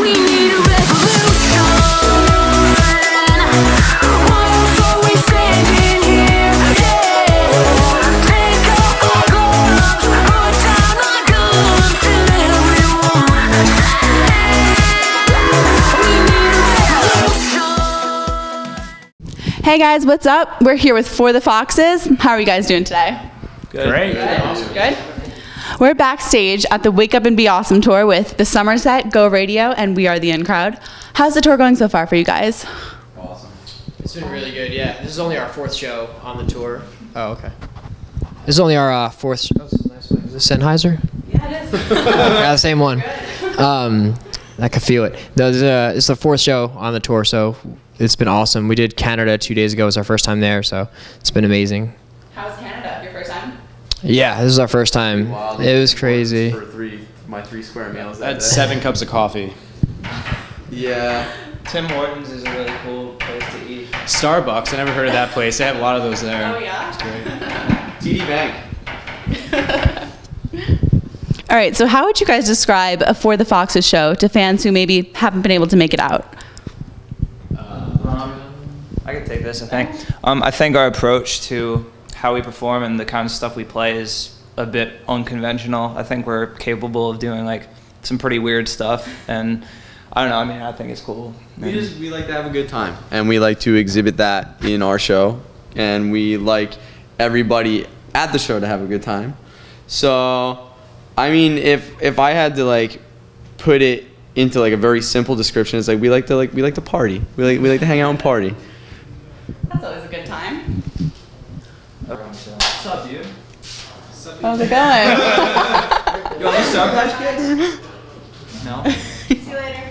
We need a revolution. Why are we standing here? Yeah. Take off our gloves, put down our guns, till everyone we need a revolution. Hey guys, what's up? We're here with For the Foxes. How are you guys doing today? Good. Great. Good. We're backstage at the Wake Up and Be Awesome tour with the Somerset, Go Radio, and We Are the In Crowd. How's the tour going so far for you guys? Awesome. It's been really good, yeah. This is only our 4th show on the tour. Oh, okay. This is only our 4th show. Oh, this is a nice one. Is this Sennheiser? Yeah, it is. Yeah, the same one. I can feel it. It's the 4th show on the tour, so it's been awesome. We did Canada 2 days ago. It was our first time there, so it's been amazing. How was Canada? Your first time? Yeah, this is our first time. It was crazy. For my 3 square meals. That's 7 cups of coffee. Yeah. Tim Hortons is a really cool place to eat. Starbucks, I never heard of that place. They have a lot of those there. Oh, yeah? It's great. TD Bank. All right, so how would you guys describe a For the Foxes show to fans who maybe haven't been able to make it out? I can take this, I think. I think our approach to how we perform and the kind of stuff we play is a bit unconventional. I think we're capable of doing like some pretty weird stuff, and I don't know, I mean, I think it's cool. We like to have a good time, and we like to exhibit that in our show, and we like everybody at the show to have a good time. So, I mean, if I had to like put it into like a very simple description, it's like we like to party. We like to hang out and party. That's always a good time. What's up, dude? How's it going? You want to Sour Patch Kids? No? See you later.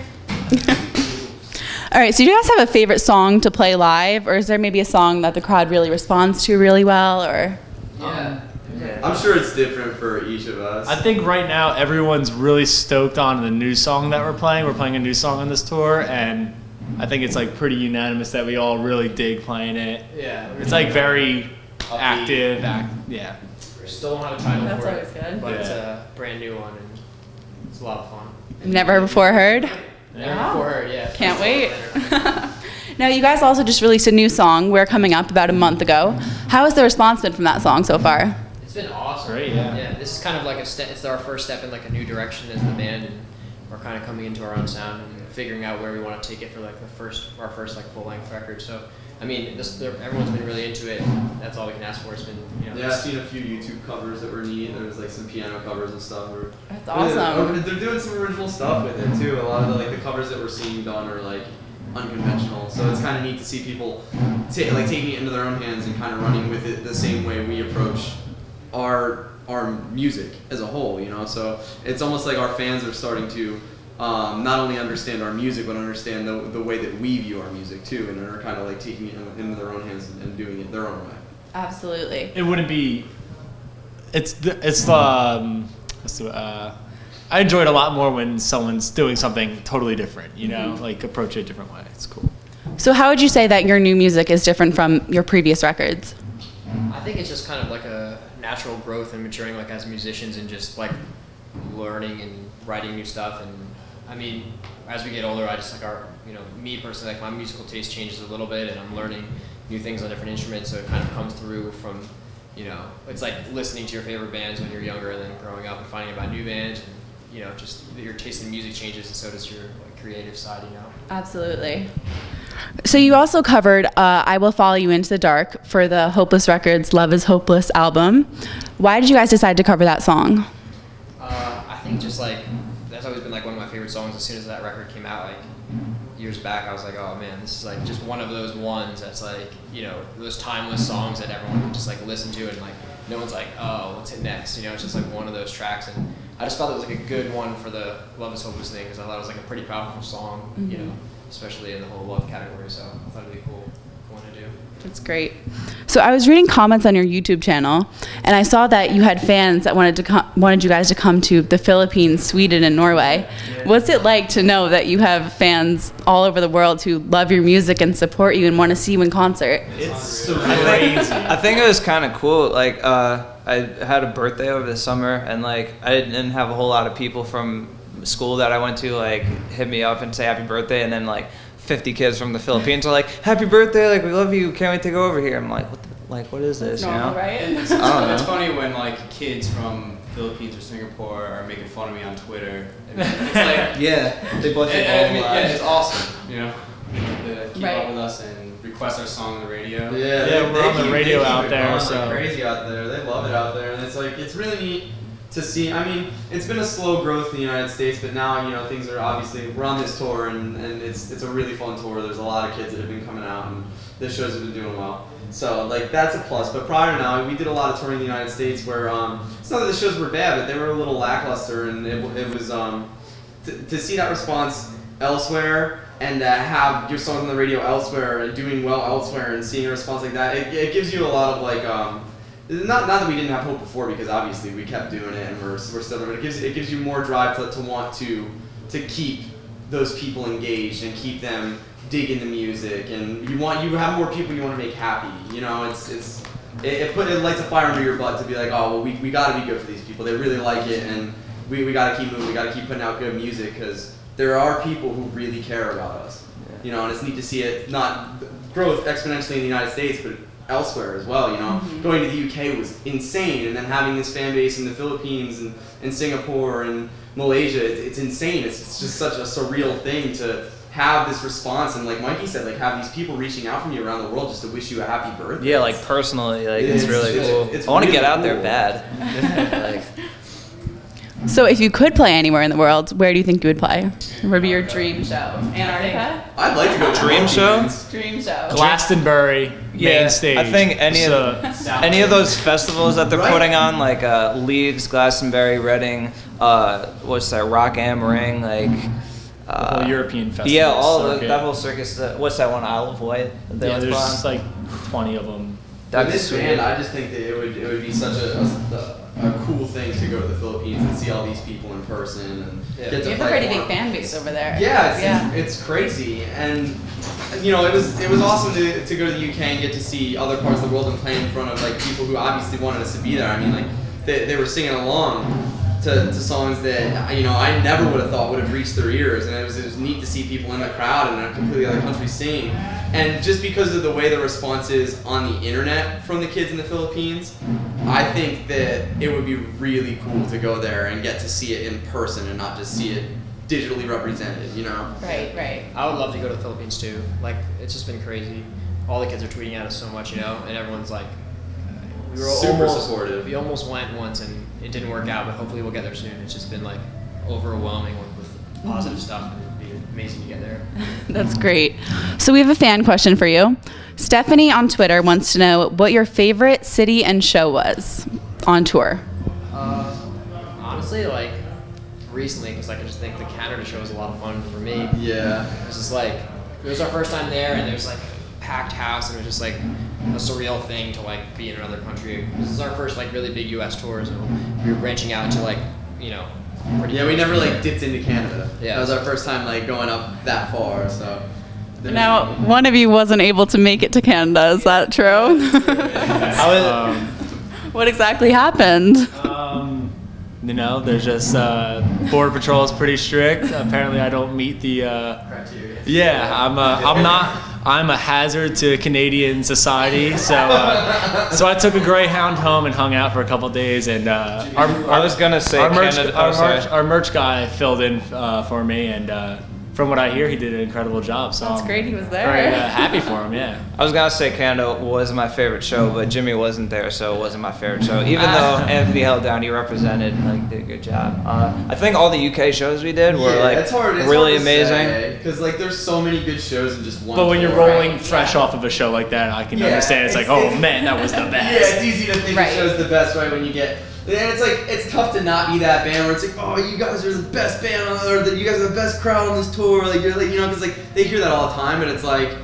All right, so do you guys have a favorite song to play live, or is there maybe a song that the crowd really responds to really well, or? Yeah. I'm sure it's different for each of us. I think right now everyone's really stoked on the new song that we're playing. We're playing a new song on this tour, and I think it's like pretty unanimous that we all really dig playing it. Yeah. It's like very active. Yeah. We still don't have a title That's for always it, good. but it's a brand new one, and it's a lot of fun. Never before heard? Never before heard, yeah. Can't wait. Now, you guys also just released a new song, We're Coming Up, about a month ago. How has the response been from that song so far? It's been awesome. Great, yeah. Yeah, this is kind of like it's our first step in like a new direction as the band, and we're kind of coming into our own sound and figuring out where we want to take it for like our first like full-length record. So, I mean, everyone's been really into it. That's all we can ask for. It's been, Yeah, I've seen a few YouTube covers that were neat. There was like some piano covers and stuff. That's awesome. They're doing some original stuff with it too. A lot of the covers that we're seeing done are like unconventional. So it's kind of neat to see people taking it into their own hands and kind of running with it the same way we approach our music as a whole. So it's almost like our fans are starting to not only understand our music, but understand the way that we view our music too, and are kind of like taking it into their own hands and doing it their own way. Absolutely. It wouldn't be. I enjoy it a lot more when someone's doing something totally different. Like approach it a different way. It's cool. So how would you say that your new music is different from your previous records? I think it's just kind of like a natural growth and maturing like as musicians, and just like learning and writing new stuff. And I mean, as we get older, I just like me personally, like my musical taste changes a little bit, and I'm learning new things on different instruments, so it kind of comes through from, it's like listening to your favorite bands when you're younger, and then growing up and finding about new bands, and just your taste in music changes, and so does your like creative side, Absolutely. So you also covered I Will Follow You Into the Dark for the Hopeless Records Love Is Hopeless album. Why did you guys decide to cover that song? I think just like that's always been like one of my favorite songs. As soon as that record came out, like years back, I was like, oh man, this is like just one of those ones that's like, those timeless songs that everyone can just like listen to, and like no one's like, oh, what's it next? It's just like one of those tracks, and I just felt it was like a good one for the Love Is Hopeless thing, because I thought it was like a pretty powerful song, especially in the whole love category. So I thought it'd be cool one to do. That's great. So I was reading comments on your YouTube channel, and I saw that you had fans that wanted you guys to come to the Philippines, Sweden, and Norway. Yeah. What's it like to know that you have fans all over the world who love your music and support you and want to see you in concert? It's crazy. I think it was kind of cool. Like, I had a birthday over the summer, and like I didn't have a whole lot of people from school that I went to like hit me up and say happy birthday, and then like 50 kids from the Philippines are like, happy birthday, like we love you, can't wait to go over here. I'm like, what is this? Normal, you know? right? It's, I don't know. it's funny when like kids from Philippines or Singapore are making fun of me on Twitter. And it's like, Yeah, they both yeah, it's awesome. You know, to keep Right. up with us and request our song on the radio. Yeah, Yeah, we're on the radio they keep out it there, going so- like crazy out there. They love it out there, and it's like it's really neat to see. I mean, it's been a slow growth in the United States, but now things are obviously we're on this tour, and it's a really fun tour. There's a lot of kids that have been coming out, and the shows have been doing well. So like that's a plus. But prior to now, we did a lot of touring in the United States where it's not that the shows were bad, but they were a little lackluster, and it was to see that response elsewhere and have your songs on the radio elsewhere and doing well elsewhere and seeing a response like that, it gives you a lot of like not that we didn't have hope before, because obviously we kept doing it and we're still there, but it gives you more drive to want to keep those people engaged and keep them digging the music, and you have more people you want to make happy. You know, it lights a fire under your butt to be like, oh well, we got to be good for these people. They really like it, and we got to keep moving. We got to keep putting out good music, because there are people who really care about us. Yeah. You know, and it's neat to see it not growth exponentially in the United States, but elsewhere as well. You know, going to the UK was insane, and then having this fan base in the Philippines and Singapore and Malaysia, it's insane. It's just such a surreal thing to have this response, and like Mikey said, like have these people reaching out from you around the world just to wish you a happy birthday. Yeah, like personally, like it's really cool. It's I want to really get out there cool. bad. Like, So if you could play anywhere in the world, where do you think you would play? What would be your dream show? Antarctica? I'd like to go to Dream show? Philippines. Dream show. Glastonbury, main stage. I think any of those festivals that they're Right. putting on, like Leeds, Glastonbury, Reading, what's that, Rock am Ring, like the whole European festival. yeah, all circuit. that whole circus. What's that one, Isle of Wight? that they Yeah, like there's put on? just like 20 of them. That'd With be this sweet. band, I just think that it would be such a cool thing to go to the Philippines and see all these people in person and get to You have a play pretty for big them. fan base over there. Yeah, it's crazy, and you know it was awesome to go to the UK and get to see other parts of the world and play in front of like people who obviously wanted us to be there. I mean, like they were singing along to songs that I never would have thought would have reached their ears, and it was neat to see people in the crowd in a completely other country sing. And just because of the way the response is on the internet from the kids in the Philippines, I think that it would be really cool to go there and get to see it in person and not just see it digitally represented, you know? Right. I would love to go to the Philippines too. Like, it's just been crazy. All the kids are tweeting at us so much, and everyone's like, we were Super almost supportive. We almost went once and it didn't work out, but hopefully we'll get there soon. It's just been like overwhelming with positive stuff, and it'd be amazing to get there. That's great. So we have a fan question for you. Stephanie on Twitter wants to know what your favorite city and show was on tour. Honestly, like recently, because like I just think the Canada show was a lot of fun for me. Yeah. It was just like, it was our first time there, and there was like a packed house, and it was just like a surreal thing to like be in another country. This is our first like really big U.S. tour, so we were branching out to like, pretty Yeah, we close never to- like dipped into Canada. Yeah. That was our first time like going up that far, so. Now, one of you wasn't able to make it to Canada. Is that true? What exactly happened? There's just Border Patrol is pretty strict. Apparently, I don't meet the. Criteria. Yeah, I'm a hazard to Canadian society. So I took a Greyhound home and hung out for a couple days, and I was gonna say Canada. our merch guy filled in for me, and from what I hear, he did an incredible job. So That's I'm great he was there. Very happy for him. Yeah. I was gonna say Canada was my favorite show, but Jimmy wasn't there, so it wasn't my favorite show. Even though Anthony held down, he represented, did a good job. I think all the UK shows we did were it's really amazing. Because like there's so many good shows in just one. But when you're tour. rolling fresh off of a show like that, I can Yeah, understand. It's like, oh man, that was the Yeah, best. it's easy to think Right. the show's the best, right? When you get, and it's like it's tough to not be that band where it's like, oh, you guys are the best band on, or that you guys are the best crowd on this tour. Like you're like, because like they hear that all the time, but it's like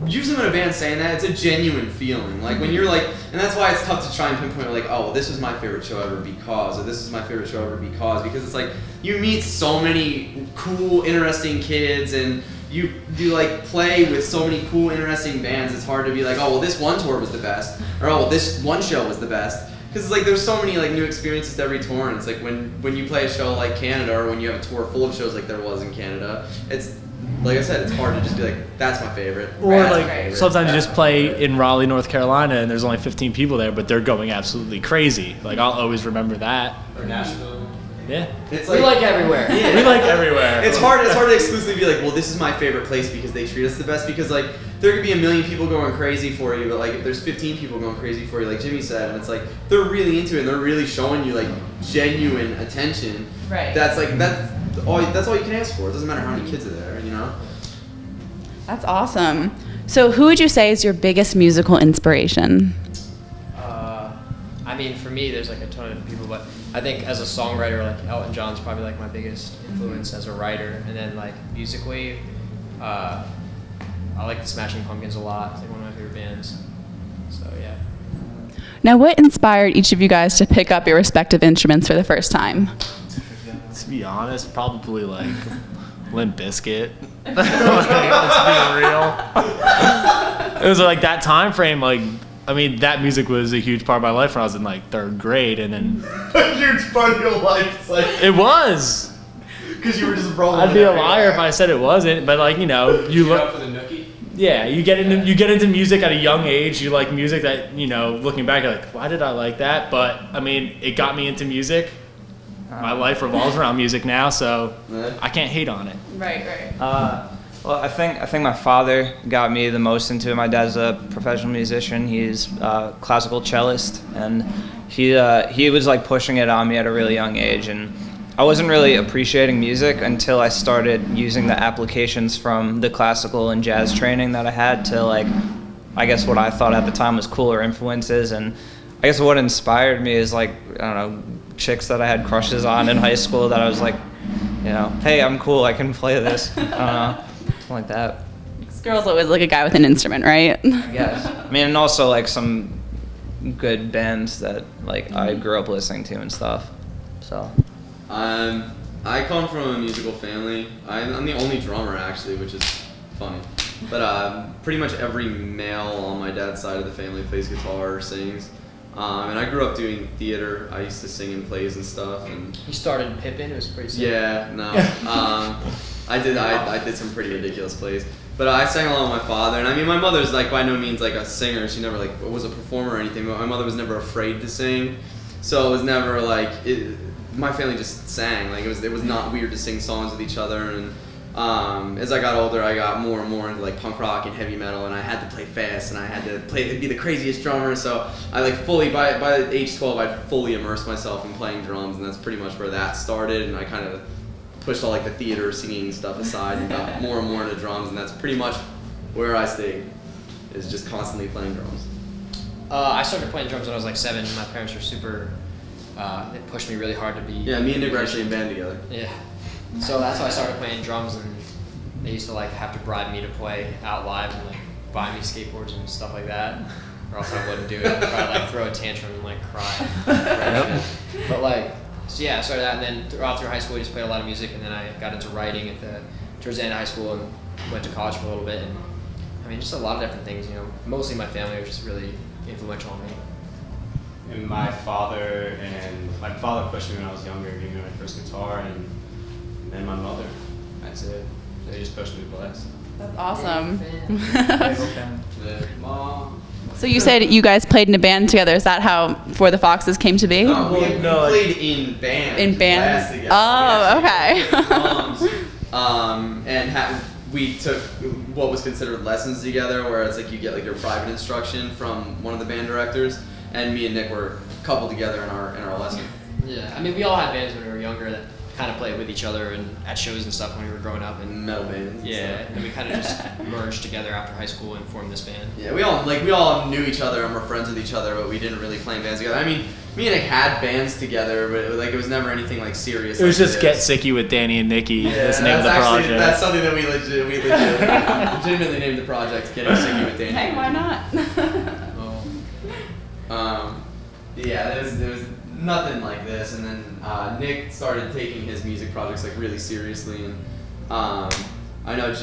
usually when a band's saying that, it's a genuine feeling. Like when you're like, and that's why it's tough to try and pinpoint like, oh, well, this was my favorite show ever because, or this is my favorite show ever because it's like you meet so many cool, interesting kids and. You like play with so many cool, interesting bands. It's hard to be like, oh well, this one tour was the best, or oh well, this one show was the best. because it's like there's so many like new experiences to every tour, and it's like when you play a show like Canada, or when you have a tour full of shows like there was in Canada, it's like I said, it's hard to just be like, that's my favorite. Or that's like my favorite. sometimes you That's just my play favorite. in Raleigh, North Carolina, and there's only 15 people there, but they're going absolutely crazy. Like I'll always remember that. Or Nashville. Yeah. It's We like everywhere. Yeah. We like everywhere. It's hard to exclusively be like, well, this is my favorite place because they treat us the best, because like there could be a million people going crazy for you, but like if there's 15 people going crazy for you, like Jimmy said, and it's like they're really into it and they're really showing you like genuine attention. Right. That's all you can ask for. It doesn't matter how many kids are there, you know? That's awesome. So who would you say is your biggest musical inspiration? I mean, for me, there's like a ton of people, but I think as a songwriter, like Elton John's probably like my biggest influence as a writer. And then like musically, I like the Smashing Pumpkins a lot. It's like one of my favorite bands. So yeah. Now, what inspired each of you guys to pick up your respective instruments for the first time? To be honest, probably like Limp Bizkit. Let's be real. It was like that time frame. Like, I mean, that music was a huge part of my life when I was in like 3rd grade, and then A huge part of your life. It's like it was. because you were just rolling. I'd be a liar if I said it wasn't. But like, you know, you Get up look. for the nookie. Yeah, you get into music at a young age. You like music that, you know, looking back, you're like, why did I like that? But I mean, it got me into music. My life revolves around music now, so I can't hate on it. Right, right. Well, I think my father got me the most into it. My dad's a professional musician. He's a classical cellist, and he was like pushing it on me at a really young age, and I wasn't really appreciating music until I started using the applications from the classical and jazz training that I had to like, I guess what I thought at the time was cooler influences. And I guess what inspired me is like, I don't know, chicks that I had crushes on in high school that I was like, you know, hey, I'm cool, I can play this. I don't know, something like that. Girls always like a guy with an instrument, right? I guess. I mean, and also like some good bands that like I grew up listening to and stuff. So. I come from a musical family. I'm the only drummer actually, which is funny. But pretty much every male on my dad's side of the family plays guitar or sings. And I grew up doing theater. I used to sing in plays and stuff. And He started Pippin. It was pretty sick. yeah, no. I did some pretty ridiculous plays. But I sang along with my father, and I mean, my mother's like by no means like a singer. She never like was a performer or anything. But my mother was never afraid to sing, so it was never like my family just sang. Like it was not weird to sing songs with each other. And as I got older, I got more and more into like punk rock and heavy metal, and I had to play fast, and I had to be the craziest drummer. So I like fully by age 12, I'd fully immersed myself in playing drums, and that's pretty much where that started. And I kind of pushed all like the theater singing stuff aside and got more and more into drums, and that's pretty much where I stayed, is just constantly playing drums. I started playing drums when I was like 7. My parents were super. They pushed me really hard to be. Yeah, me and Nick were actually in band together. Yeah. So that's why I started playing drums, and they used to like have to bribe me to play out live and like buy me skateboards and stuff like that, or else I wouldn't do it. I'd probably like throw a tantrum and like cry. But like, so yeah, I started that, and then through high school, I just played a lot of music, and then I got into writing towards the end of high school, and went to college for a little bit, and I mean, just a lot of different things. You know, mostly my family was just really influential on me. And my father pushed me when I was younger, gave me my first guitar, and then my mother. That's it. They just pushed me to play. That's awesome. Mom. So you said you guys played in a band together. Is that how For the Foxes came to be? No, we No, played in bands. In bands? Together. Oh, We actually okay. played drums, and we took what was considered lessons together, where it's like you get like your private instruction from one of the band directors, and me and Nick were coupled together in our lesson. Yeah, I mean, we all had bands when we were younger that kind of played with each other and at shows and stuff when we were growing up, and Metal bands. and yeah, stuff. and we kind of just merged together after high school and formed this band. Yeah, we all knew each other and were friends with each other, but we didn't really play in bands together. I mean, me and Nick had bands together, but it was never anything like serious. It was like just this. Get Sicky with Danny and Nikki. Yeah, That's the name of the actually, project. That's something that we legitimately named the project Getting Sicky with Danny. Hey, why not? Yeah, there was nothing like this, and then Nick started taking his music projects like really seriously, and I know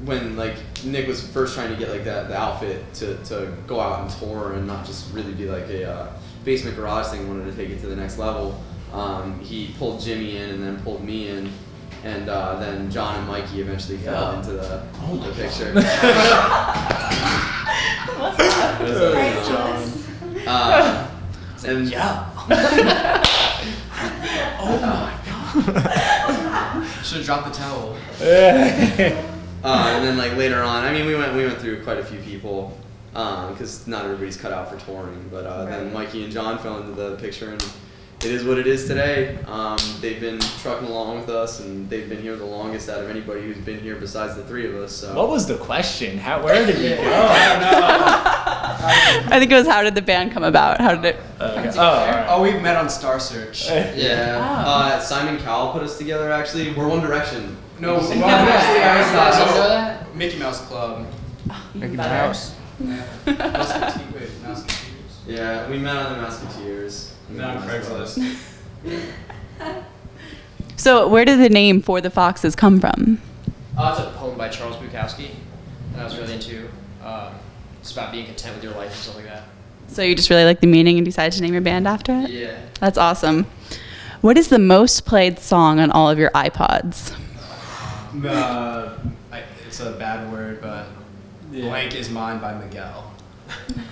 when like Nick was first trying to get like the outfit to go out and tour and not just really be like a basement garage thing, wanted to take it to the next level. He pulled Jimmy in and then pulled me in, and then John and Mikey eventually fell into the picture. And Oh my god. Should have dropped the towel. and then like later on, I mean, we went through quite a few people because not everybody's cut out for touring. But then Mikey and John fell into the picture, and it is what it is today. They've been trucking along with us, and they've been here the longest out of anybody who's been here besides the three of us. So. What was the question? Where did we go? I think it was, how did the band come about? How did it come together? Oh, we've met on Star Search. Yeah. Simon Cowell put us together. Actually, we're One Direction. No, Mickey Mickey Mouse Club. Mickey Mouse. Yeah, we met on the Musketeers. Not on Craigslist. So where did the name For the Foxes come from? It's a poem by Charles Bukowski that I was really into. It's about being content with your life and stuff like that. So you just really like the meaning and decided to name your band after it? Yeah. That's awesome. What is the most played song on all of your iPods? It's a bad word, but Blank Is Mine by Miguel.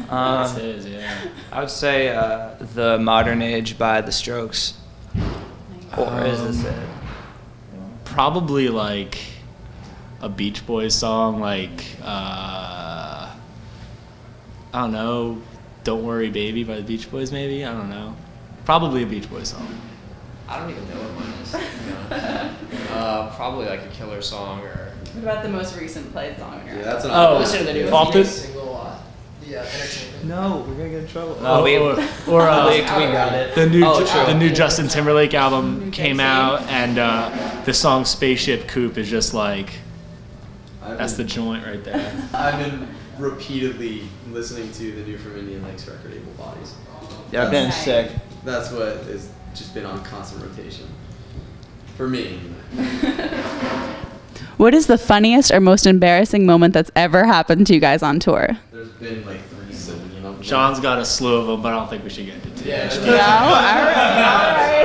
That's his, yeah. I would say The Modern Age by The Strokes. Or is this it? Probably like a Beach Boys song, like I don't know, Don't Worry Baby by the Beach Boys, maybe. I don't know. Probably a Beach Boys song. I don't even know what mine is. Probably like a Killer song or. What about the most recent played song on your Yeah, that's an Listen to the new Off the- single. Entertainment. No, we're gonna get in trouble. Or we got it. the new Oh, true. the new Justin Timberlake album came out, and the song Spaceship Coupe is just like that's the joint right there. I've been repeatedly listening to the new From Indian Lakes record, Able Bodies. Yeah, I've been Nice. sick. That's what has just been on constant rotation. For me. What is the funniest or most embarrassing moment that's ever happened to you guys on tour? There's been like 3 zillion of them. John's got a slew of them, but I don't think we should get into it. Yeah. No? All right.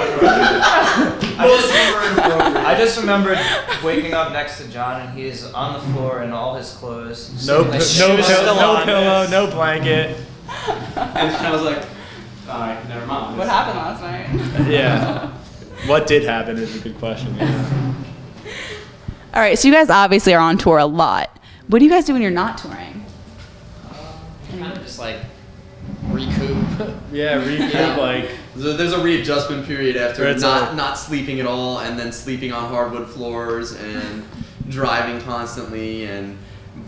I just remembered waking up next to John and he's on the floor in all his clothes. No, Like, no, shoes pillow, still no on. pillow, no blanket. And I was like, alright, never mind. What happened last night? Yeah. What did happen is a good question. Yeah. All right, so you guys obviously are on tour a lot. What do you guys do when you're not touring? Kind of just like recoup. Yeah, recoup, like There's a readjustment period after Where it's not sleeping at all, and then sleeping on hardwood floors, and driving constantly, and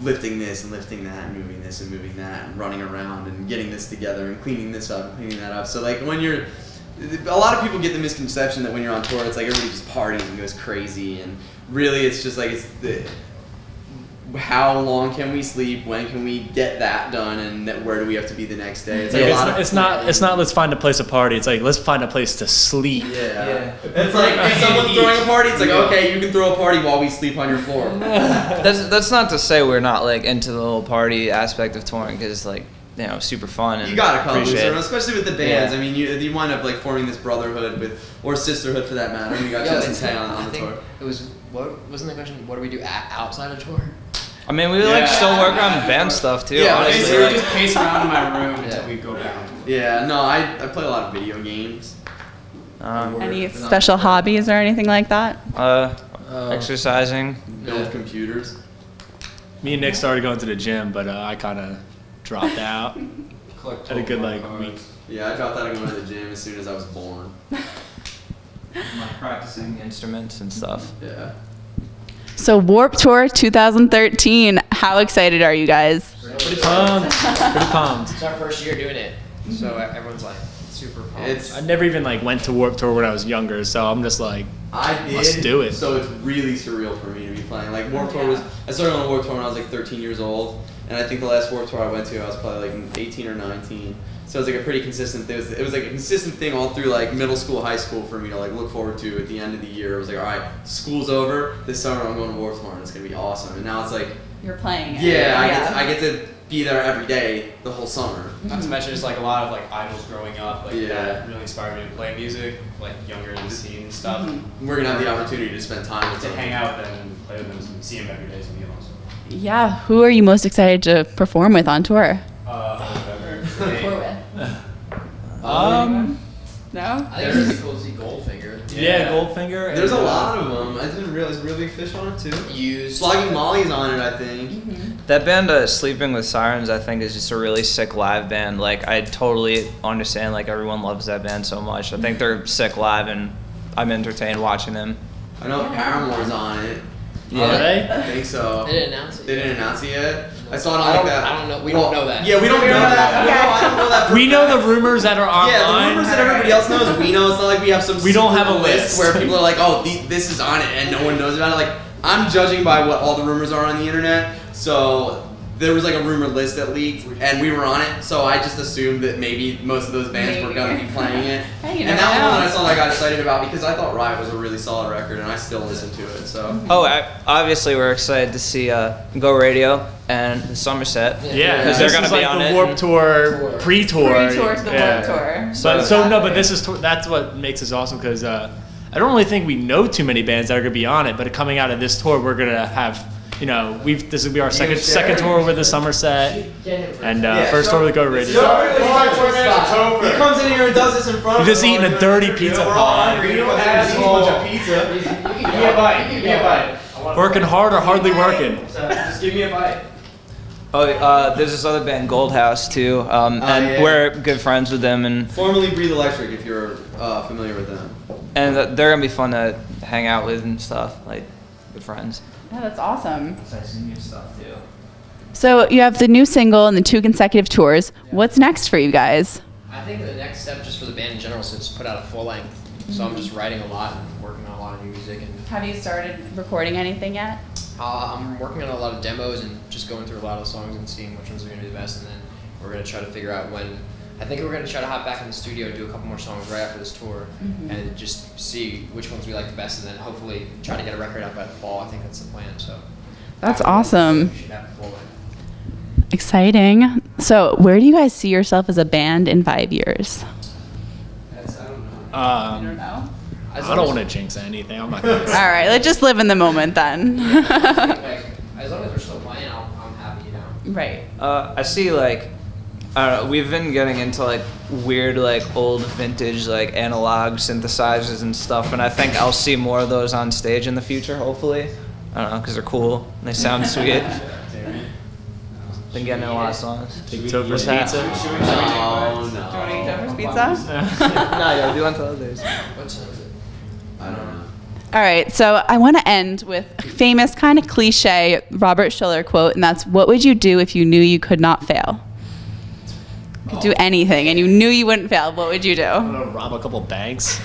lifting this and lifting that, and moving this and moving that, and running around and getting this together and cleaning this up and cleaning that up. So like when you're, a lot of people get the misconception that when you're on tour, it's like everybody just parties and goes crazy, and really it's just like how long can we sleep? When can we get that done? And where do we have to be the next day? It's like a lot of it's not let's find a place to party. It's like let's find a place to sleep. Yeah. It's like if someone's throwing a party, it's like, okay, you can throw a party while we sleep on your floor. That's not to say we're not like into the whole party aspect of touring, because like, you know, super fun and You gotta come loose, appreciate it. especially with the bands. Yeah. I mean, you wind up like forming this brotherhood or sisterhood for that matter. We got Justin Tay on the tour. It was wasn't the question? What do we do outside of tour? I mean, we like still work on band stuff too. Yeah, honestly. Basically, we Like, just pace around in my room until we go down. Yeah, no, I play a lot of video games. Any special hobbies or anything like that? exercising. Build computers. Me and Nick started going to the gym, but I kind of dropped out. Had a good like week. Yeah, I dropped out of going to the gym as soon as I was born. Like practicing instruments and stuff. Yeah. So Warped Tour 2013, how excited are you guys? Pretty pumped. Pretty pumped. It's our first year doing it, so everyone's like super pumped. I never even like went to Warped Tour when I was younger, so I'm just like, I did. Let's do it. So it's really surreal for me to be playing. Like Warped Tour was, I started on Warped Tour when I was like 13 years old, and I think the last Warped Tour I went to, I was probably like 18 or 19. So it was like a pretty consistent thing. It was like a consistent thing all through like middle school, high school for me to like look forward to at the end of the year. It was like, all right, school's over. This summer I'm going to Warped Tour and it's gonna be awesome. And now it's like, You're playing it. yeah, I get to be there every day the whole summer. Not to mention just like a lot of like idols growing up, like Yeah. that really inspired me to play music, like younger in the scene and stuff. We're gonna have the opportunity to spend time with To them. hang out with them and play with them and see them every day is gonna be awesome. Yeah. Who are you most excited to perform with on tour? No? I think it's really cool to see Goldfinger. Yeah, Goldfinger. There's a and, lot of them. I didn't realize Really Fish on it too. Used. Slogging Molly's on it, I think. That band, Sleeping with Sirens, I think is just a really sick live band. Like, I totally understand, like, everyone loves that band so much. I think they're sick live, and I'm entertained watching them. I know Paramore's on it. Yeah. Are they? I think so. They didn't announce it. They didn't announce it yet. I saw it on I like don't- that. I don't know. We don't know that. Yeah, we don't know that. No, I don't know that. for We know fact. the rumors that are online. Yeah, the rumors that everybody else knows, we know. It's not like we have some. We don't secret have a list. where people are like, "Oh, this is on it," and no one knows about it. Like, I'm judging by what all the rumors are on the internet. So there was like a rumor list that leaked, and we were on it. So I just assumed that maybe most of those bands were gonna be playing it. Hey, you And never that one know. that I saw, that I got excited about because I thought Riot was a really solid record, and I still listen to it. So. Oh, obviously we're excited to see Go Radio and the Somerset. Yeah, because this they're going is to be like on the it. Warped Tour pre-tour. Pre-tour to the Warped Tour. So no, but this is that's what makes this awesome because I don't really think we know too many bands that are gonna be on it. But coming out of this tour, we're gonna have this will be our second tour with the Somerset and first tour with Go Radio. He comes in here and does this in front of You're just us. eating a dirty pizza We're all pie. hungry. He comes in and eats a bunch of pizza. Give me a bite. Give me a bite. Working hard or hardly working. Just give me a bite. Oh, there's this other band, Gold House, too, and yeah. we're good friends with them, and Formerly Breathe Electric, if you're familiar with them. they're gonna be fun to hang out with and stuff, like good friends. Yeah, that's awesome. New stuff too. So you have the new single and the 2 consecutive tours. What's next for you guys? I think the next step just for the band in general is to put out a full length. So I'm just writing a lot and working on a lot of new music. And Have you started recording anything yet? I'm working on a lot of demos and just going through a lot of songs and seeing which ones are going to be the best. And then we're going to try to figure out when. I think we're going to try to hop back in the studio and do a couple more songs right after this tour and just see which ones we like the best and then hopefully try to get a record out by the fall. I think that's the plan. So That's awesome. we should have a full length. Exciting. So where do you guys see yourself as a band in 5 years? I don't know. know. I don't want to jinx anything. I'm not gonna. All right, let's just live in the moment then. Like, as long as we're still playing, I'm happy, you know. Right. I see, like, I don't know, we've been getting into like weird, like old vintage, like analog synthesizers and stuff, and I think I'll see more of those on stage in the future, hopefully. I don't know, because they're cool and they sound sweet. Been getting in a lot of songs. Take Topher's What's that? pizza. Oh, Do you want to eat no. Topher's pizza? No, yeah, do unto others. What song is it? I don't know. All right, so I want to end with a famous, kind of cliche Robert Schuller quote, and that's, "What would you do if you knew you could not fail?" You could do anything, and you knew you wouldn't fail. What would you do? I'm gonna rob a couple banks.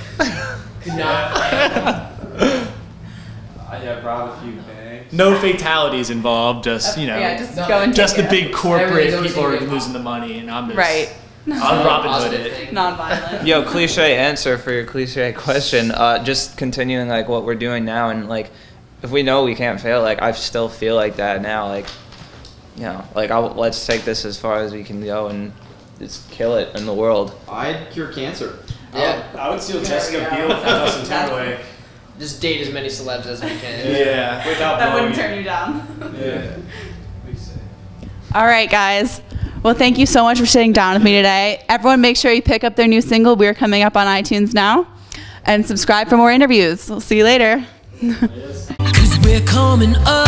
Yeah, rob a few banks. No fatalities involved. Just Yeah, just go and just the take big corporate Everything's people are always losing the money, and I'm just Right. I'm Robin Hood Positive it. thing. Non-violent. Yo, cliche answer for your cliche question. Just continuing like what we're doing now, and like if we know we can't fail, like I still feel like that now. Like, like let's take this as far as we can go and just kill it in the world. I'd cure cancer. Yeah. I would steal Jessica Biel from Justin Timberlake. Just date as many celebs as we can. Yeah. Without That wouldn't blowing turn you down. Yeah. All right, guys. Well, thank you so much for sitting down with me today. Everyone, make sure you pick up their new single. We're coming up on iTunes now. And subscribe for more interviews. We'll see you later. 'Cause we're coming up.